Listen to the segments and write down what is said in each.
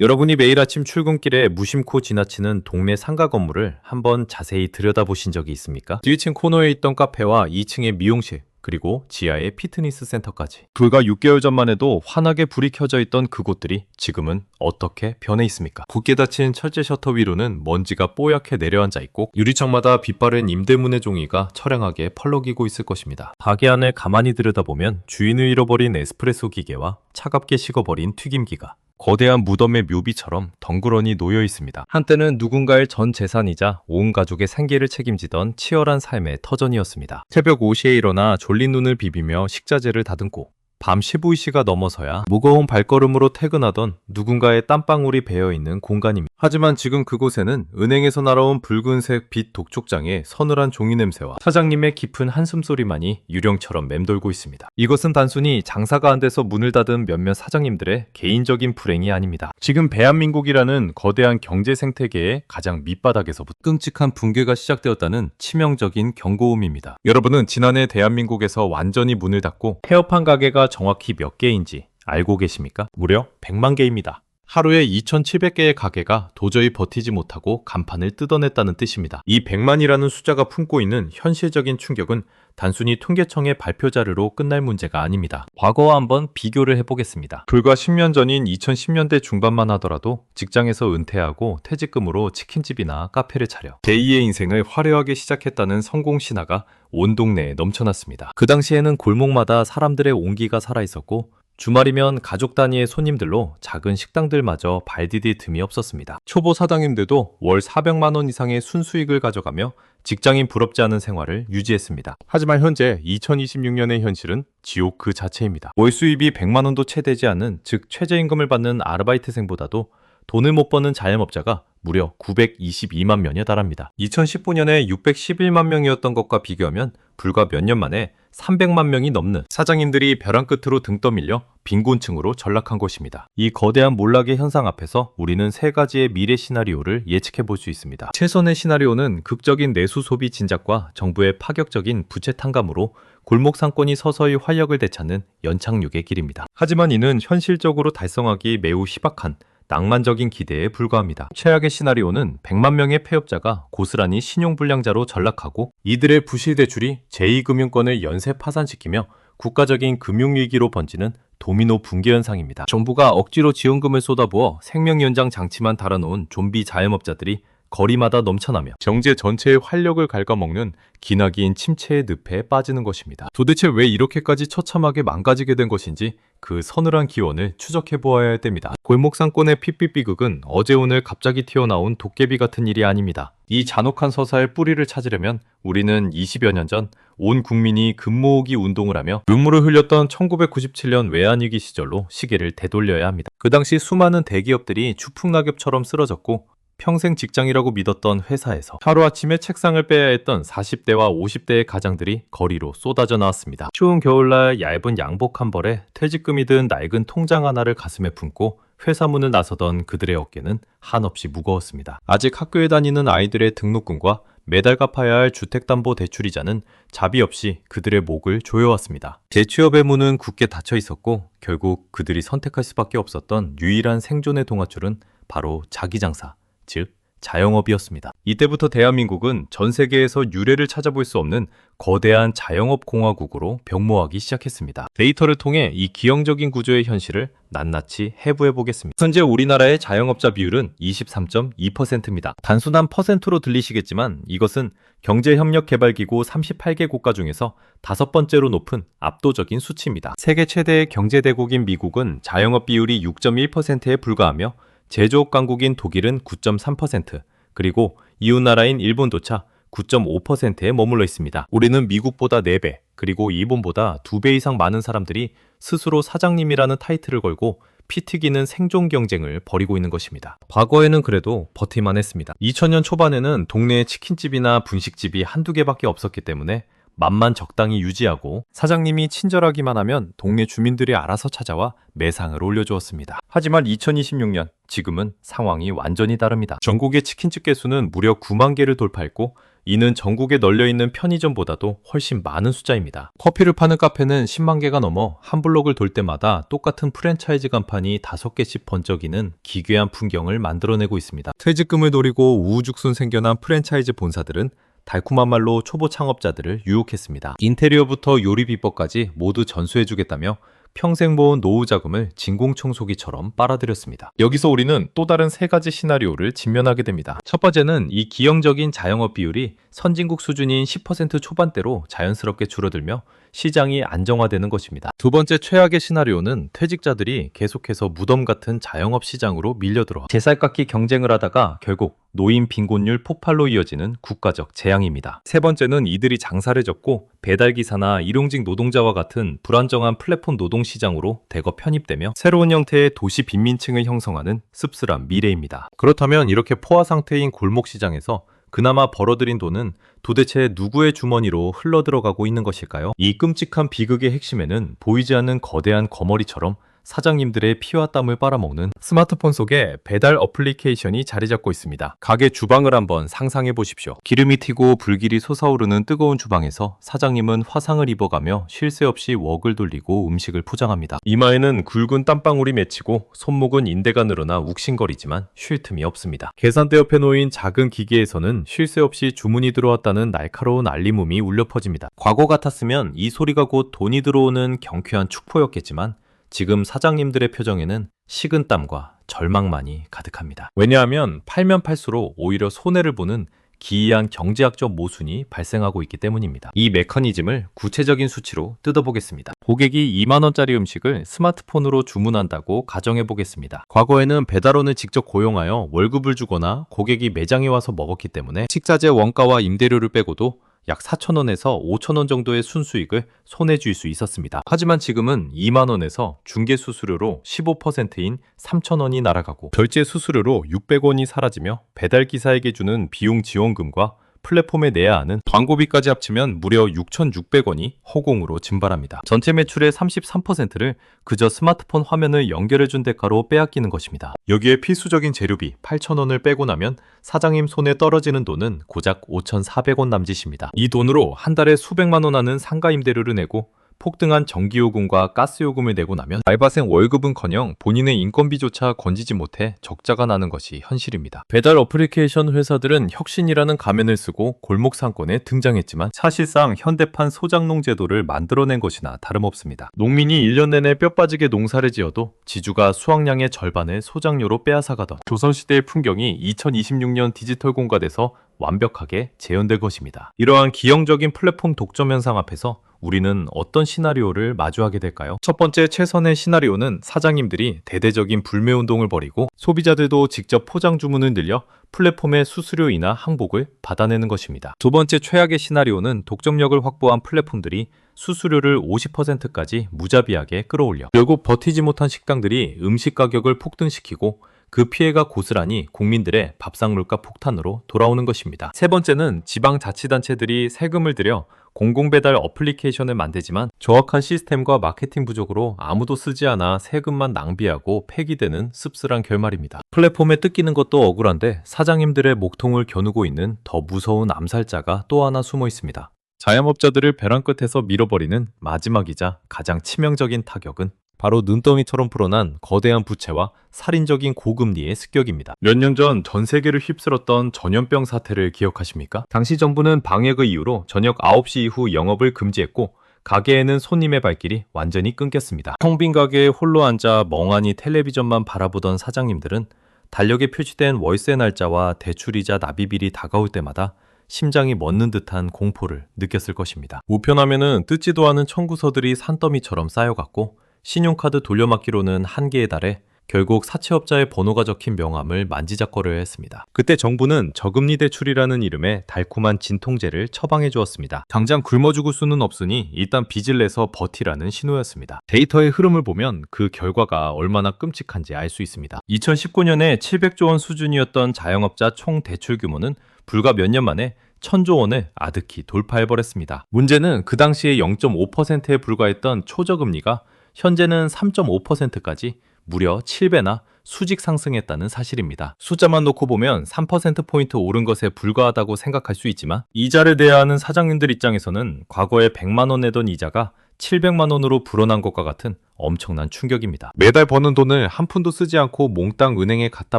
여러분이 매일 아침 출근길에 무심코 지나치는 동네 상가 건물을 한번 자세히 들여다보신 적이 있습니까? 1층 코너에 있던 카페와 2층의 미용실, 그리고 지하의 피트니스 센터까지. 불과 6개월 전만 해도 환하게 불이 켜져 있던 그곳들이 지금은 어떻게 변해 있습니까? 굳게 닫힌 철제 셔터 위로는 먼지가 뽀얗게 내려앉아 있고 유리창마다 빛바랜 임대문의 종이가 처량하게 펄럭이고 있을 것입니다. 가게 안을 가만히 들여다보면 주인을 잃어버린 에스프레소 기계와 차갑게 식어버린 튀김기가 거대한 무덤의 묘비처럼 덩그러니 놓여 있습니다. 한때는 누군가의 전 재산이자 온 가족의 생계를 책임지던 치열한 삶의 터전이었습니다. 새벽 5시에 일어나 졸린 눈을 비비며 식자재를 다듬고 밤 15시가 넘어서야 무거운 발걸음으로 퇴근하던 누군가의 땀방울이 배어있는 공간입니다. 하지만 지금 그곳에는 은행에서 날아온 붉은색 빛 독촉장의 서늘한 종이 냄새와 사장님의 깊은 한숨소리만이 유령처럼 맴돌고 있습니다. 이것은 단순히 장사가 안 돼서 문을 닫은 몇몇 사장님들의 개인적인 불행이 아닙니다. 지금 대한민국이라는 거대한 경제 생태계의 가장 밑바닥에서부터 끔찍한 붕괴가 시작되었다는 치명적인 경고음입니다. 여러분은 지난해 대한민국에서 완전히 문을 닫고 폐업한 가게가 정확히 몇 개인지 알고 계십니까? 무려 100만 개입니다. 하루에 2,700개의 가게가 도저히 버티지 못하고 간판을 뜯어냈다는 뜻입니다. 이 100만이라는 숫자가 품고 있는 현실적인 충격은 단순히 통계청의 발표 자료로 끝날 문제가 아닙니다. 과거와 한번 비교를 해보겠습니다. 불과 10년 전인 2010년대 중반만 하더라도 직장에서 은퇴하고 퇴직금으로 치킨집이나 카페를 차려 제2의 인생을 화려하게 시작했다는 성공 신화가 온 동네에 넘쳐났습니다. 그 당시에는 골목마다 사람들의 온기가 살아있었고 주말이면 가족 단위의 손님들로 작은 식당들마저 발 디딜 틈이 없었습니다. 초보 사장님들도 월 400만 원 이상의 순수익을 가져가며 직장인 부럽지 않은 생활을 유지했습니다. 하지만 현재 2026년의 현실은 지옥 그 자체입니다. 월 수입이 100만 원도 채 되지 않는, 즉 최저임금을 받는 아르바이트생보다도 돈을 못 버는 자영업자가 무려 922만 명에 달합니다. 2019년에 611만 명이었던 것과 비교하면 불과 몇 년 만에 300만 명이 넘는 사장님들이 벼랑 끝으로 등 떠밀려 빈곤층으로 전락한 것입니다. 이 거대한 몰락의 현상 앞에서 우리는 세 가지의 미래 시나리오를 예측해 볼 수 있습니다. 최선의 시나리오는 극적인 내수 소비 진작과 정부의 파격적인 부채 탕감으로 골목 상권이 서서히 활력을 되찾는 연착륙의 길입니다. 하지만 이는 현실적으로 달성하기 매우 희박한 낭만적인 기대에 불과합니다. 최악의 시나리오는 100만 명의 폐업자가 고스란히 신용불량자로 전락하고 이들의 부실대출이 제2금융권을 연쇄 파산시키며 국가적인 금융위기로 번지는 도미노 붕괴 현상입니다. 정부가 억지로 지원금을 쏟아부어 생명연장 장치만 달아놓은 좀비 자영업자들이 거리마다 넘쳐나며 경제 전체의 활력을 갉아먹는 기나긴 침체의 늪에 빠지는 것입니다. 도대체 왜 이렇게까지 처참하게 망가지게 된 것인지 그 서늘한 기원을 추적해 보아야 할 때입니다. 골목 상권의 핏빛비극은 어제 오늘 갑자기 튀어나온 도깨비 같은 일이 아닙니다. 이 잔혹한 서사의 뿌리를 찾으려면 우리는 20여 년 전 온 국민이 금 모으기 운동을 하며 눈물을 흘렸던 1997년 외환위기 시절로 시계를 되돌려야 합니다. 그 당시 수많은 대기업들이 추풍낙엽처럼 쓰러졌고 평생 직장이라고 믿었던 회사에서 하루아침에 책상을 빼야 했던 40대와 50대의 가장들이 거리로 쏟아져 나왔습니다. 추운 겨울날 얇은 양복 한 벌에 퇴직금이 든 낡은 통장 하나를 가슴에 품고 회사 문을 나서던 그들의 어깨는 한없이 무거웠습니다. 아직 학교에 다니는 아이들의 등록금과 매달 갚아야 할 주택담보대출이자는 자비 없이 그들의 목을 조여왔습니다. 재취업의 문은 굳게 닫혀 있었고 결국 그들이 선택할 수밖에 없었던 유일한 생존의 동아줄은 바로 자기장사, 즉 자영업이었습니다. 이때부터 대한민국은 전 세계에서 유례를 찾아볼 수 없는 거대한 자영업 공화국으로 병모하기 시작했습니다. 데이터를 통해 이 기형적인 구조의 현실을 낱낱이 해부해 보겠습니다. 현재 우리나라의 자영업자 비율은 23.2%입니다. 단순한 퍼센트로 들리시겠지만 이것은 경제협력개발기구 38개 국가 중에서 5번째로 높은 압도적인 수치입니다. 세계 최대의 경제대국인 미국은 자영업 비율이 6.1%에 불과하며 제조업 강국인 독일은 9.3%, 그리고 이웃나라인 일본조차 9.5%에 머물러 있습니다. 우리는 미국보다 4배, 그리고 일본보다 2배 이상 많은 사람들이 스스로 사장님이라는 타이틀을 걸고 피 튀기는 생존 경쟁을 벌이고 있는 것입니다. 과거에는 그래도 버틸만 했습니다. 2000년 초반에는 동네에 치킨집이나 분식집이 한두 개밖에 없었기 때문에 맛만 적당히 유지하고 사장님이 친절하기만 하면 동네 주민들이 알아서 찾아와 매상을 올려주었습니다. 하지만 2026년, 지금은 상황이 완전히 다릅니다. 전국의 치킨집 개수는 무려 9만 개를 돌파했고 이는 전국에 널려있는 편의점보다도 훨씬 많은 숫자입니다. 커피를 파는 카페는 10만 개가 넘어 한 블록을 돌 때마다 똑같은 프랜차이즈 간판이 5개씩 번쩍이는 기괴한 풍경을 만들어내고 있습니다. 퇴직금을 노리고 우후죽순 생겨난 프랜차이즈 본사들은 달콤한 말로 초보 창업자들을 유혹했습니다. 인테리어부터 요리 비법까지 모두 전수해주겠다며 평생 모은 노후 자금을 진공청소기처럼 빨아들였습니다. 여기서 우리는 또 다른 3가지 시나리오를 직면하게 됩니다. 첫 번째는 이 기형적인 자영업 비율이 선진국 수준인 10% 초반대로 자연스럽게 줄어들며 시장이 안정화되는 것입니다. 두 번째 최악의 시나리오는 퇴직자들이 계속해서 무덤 같은 자영업 시장으로 밀려들어 제살깎기 경쟁을 하다가 결국 노인 빈곤율 폭발로 이어지는 국가적 재앙입니다. 세 번째는 이들이 장사를 접고 배달기사나 일용직 노동자와 같은 불안정한 플랫폼 노동 시장으로 대거 편입되며 새로운 형태의 도시 빈민층을 형성하는 씁쓸한 미래입니다. 그렇다면 이렇게 포화 상태인 골목 시장에서 그나마 벌어들인 돈은 도대체 누구의 주머니로 흘러들어가고 있는 것일까요? 이 끔찍한 비극의 핵심에는 보이지 않는 거대한 거머리처럼 사장님들의 피와 땀을 빨아먹는 스마트폰 속에 배달 어플리케이션이 자리 잡고 있습니다. 가게 주방을 한번 상상해 보십시오. 기름이 튀고 불길이 솟아오르는 뜨거운 주방에서 사장님은 화상을 입어가며 쉴 새 없이 웍을 돌리고 음식을 포장합니다. 이마에는 굵은 땀방울이 맺히고 손목은 인대가 늘어나 욱신거리지만 쉴 틈이 없습니다. 계산대 옆에 놓인 작은 기계에서는 쉴 새 없이 주문이 들어왔다는 날카로운 알림음이 울려 퍼집니다. 과거 같았으면 이 소리가 곧 돈이 들어오는 경쾌한 축포였겠지만 지금 사장님들의 표정에는 식은땀과 절망만이 가득합니다. 왜냐하면 팔면 팔수록 오히려 손해를 보는 기이한 경제학적 모순이 발생하고 있기 때문입니다. 이 메커니즘을 구체적인 수치로 뜯어보겠습니다. 고객이 2만 원짜리 음식을 스마트폰으로 주문한다고 가정해 보겠습니다. 과거에는 배달원을 직접 고용하여 월급을 주거나 고객이 매장에 와서 먹었기 때문에 식자재 원가와 임대료를 빼고도 약 4,000원에서 5,000원 정도의 순수익을 손에 쥘 수 있었습니다. 하지만 지금은 2만 원에서 중개 수수료로 15%인 3,000원이 날아가고 결제 수수료로 600원이 사라지며 배달 기사에게 주는 비용 지원금과 플랫폼에 내야 하는 광고비까지 합치면 무려 6,600원이 허공으로 증발합니다. 전체 매출의 33%를 그저 스마트폰 화면을 연결해준 대가로 빼앗기는 것입니다. 여기에 필수적인 재료비 8,000원을 빼고 나면 사장님 손에 떨어지는 돈은 고작 5,400원 남짓입니다. 이 돈으로 한 달에 수백만 원 하는 상가 임대료를 내고 폭등한 전기요금과 가스요금을 내고 나면 알바생 월급은커녕 본인의 인건비조차 건지지 못해 적자가 나는 것이 현실입니다. 배달 어플리케이션 회사들은 혁신이라는 가면을 쓰고 골목 상권에 등장했지만 사실상 현대판 소작농 제도를 만들어낸 것이나 다름없습니다. 농민이 1년 내내 뼈 빠지게 농사를 지어도 지주가 수확량의 절반을 소작료로 빼앗아가던 조선시대의 풍경이 2026년 디지털 공간에서 완벽하게 재현될 것입니다. 이러한 기형적인 플랫폼 독점 현상 앞에서 우리는 어떤 시나리오를 마주하게 될까요? 첫 번째 최선의 시나리오는 사장님들이 대대적인 불매운동을 벌이고 소비자들도 직접 포장 주문을 늘려 플랫폼의 수수료이나 항복을 받아내는 것입니다. 두 번째 최악의 시나리오는 독점력을 확보한 플랫폼들이 수수료를 50%까지 무자비하게 끌어올려 결국 버티지 못한 식당들이 음식 가격을 폭등시키고 그 피해가 고스란히 국민들의 밥상 물가 폭탄으로 돌아오는 것입니다. 세 번째는 지방자치단체들이 세금을 들여 공공배달 어플리케이션을 만들지만 정확한 시스템과 마케팅 부족으로 아무도 쓰지 않아 세금만 낭비하고 폐기되는 씁쓸한 결말입니다. 플랫폼에 뜯기는 것도 억울한데 사장님들의 목통을 겨누고 있는 더 무서운 암살자가 또 하나 숨어 있습니다. 자영업자들을 벼랑 끝에서 밀어버리는 마지막이자 가장 치명적인 타격은 바로 눈덩이처럼 불어난 거대한 부채와 살인적인 고금리의 습격입니다. 몇 년 전 전 세계를 휩쓸었던 전염병 사태를 기억하십니까? 당시 정부는 방역의 이유로 저녁 9시 이후 영업을 금지했고 가게에는 손님의 발길이 완전히 끊겼습니다. 텅 빈 가게에 홀로 앉아 멍하니 텔레비전만 바라보던 사장님들은 달력에 표시된 월세 날짜와 대출이자 납입일이 다가올 때마다 심장이 멎는 듯한 공포를 느꼈을 것입니다. 우편하면은 뜯지도 않은 청구서들이 산더미처럼 쌓여갔고 신용카드 돌려막기로는 한계에 달해 결국 사채업자의 번호가 적힌 명함을 만지작거려야 했습니다. 그때 정부는 저금리 대출이라는 이름의 달콤한 진통제를 처방해 주었습니다. 당장 굶어 죽을 수는 없으니 일단 빚을 내서 버티라는 신호였습니다. 데이터의 흐름을 보면 그 결과가 얼마나 끔찍한지 알 수 있습니다. 2019년에 700조 원 수준이었던 자영업자 총 대출 규모는 불과 몇 년 만에 1,000조 원을 아득히 돌파해버렸습니다. 문제는 그 당시에 0.5%에 불과했던 초저금리가 현재는 3.5%까지 무려 7배나 수직 상승했다는 사실입니다. 숫자만 놓고 보면 3%포인트 오른 것에 불과하다고 생각할 수 있지만 이자를 내야 하는 사장님들 입장에서는 과거에 100만 원 내던 이자가 700만 원으로 불어난 것과 같은 엄청난 충격입니다. 매달 버는 돈을 한 푼도 쓰지 않고 몽땅 은행에 갖다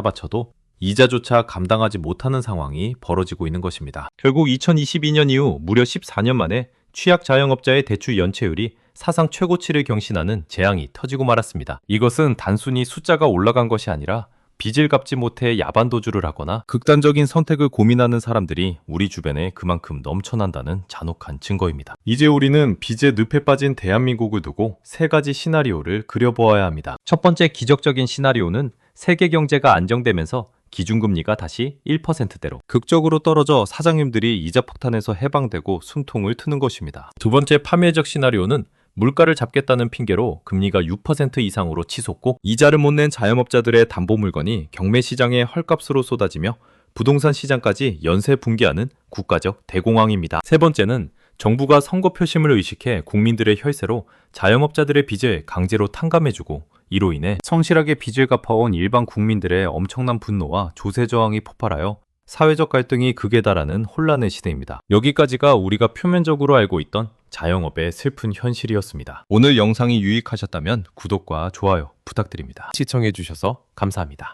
바쳐도 이자조차 감당하지 못하는 상황이 벌어지고 있는 것입니다. 결국 2022년 이후 무려 14년 만에 취약 자영업자의 대출 연체율이 사상 최고치를 경신하는 재앙이 터지고 말았습니다. 이것은 단순히 숫자가 올라간 것이 아니라 빚을 갚지 못해 야반도주를 하거나 극단적인 선택을 고민하는 사람들이 우리 주변에 그만큼 넘쳐난다는 잔혹한 증거입니다. 이제 우리는 빚에 늪에 빠진 대한민국을 두고 세 가지 시나리오를 그려보아야 합니다. 첫 번째 기적적인 시나리오는 세계 경제가 안정되면서 기준금리가 다시 1%대로 극적으로 떨어져 사장님들이 이자 폭탄에서 해방되고 숨통을 트는 것입니다. 두 번째 파멸적 시나리오는 물가를 잡겠다는 핑계로 금리가 6% 이상으로 치솟고 이자를 못 낸 자영업자들의 담보 물건이 경매 시장에 헐값으로 쏟아지며 부동산 시장까지 연쇄 붕괴하는 국가적 대공황입니다. 세 번째는 정부가 선거 표심을 의식해 국민들의 혈세로 자영업자들의 빚을 강제로 탕감해주고 이로 인해 성실하게 빚을 갚아온 일반 국민들의 엄청난 분노와 조세 저항이 폭발하여 사회적 갈등이 극에 달하는 혼란의 시대입니다. 여기까지가 우리가 표면적으로 알고 있던 자영업의 슬픈 현실이었습니다. 오늘 영상이 유익하셨다면 구독과 좋아요 부탁드립니다. 시청해주셔서 감사합니다.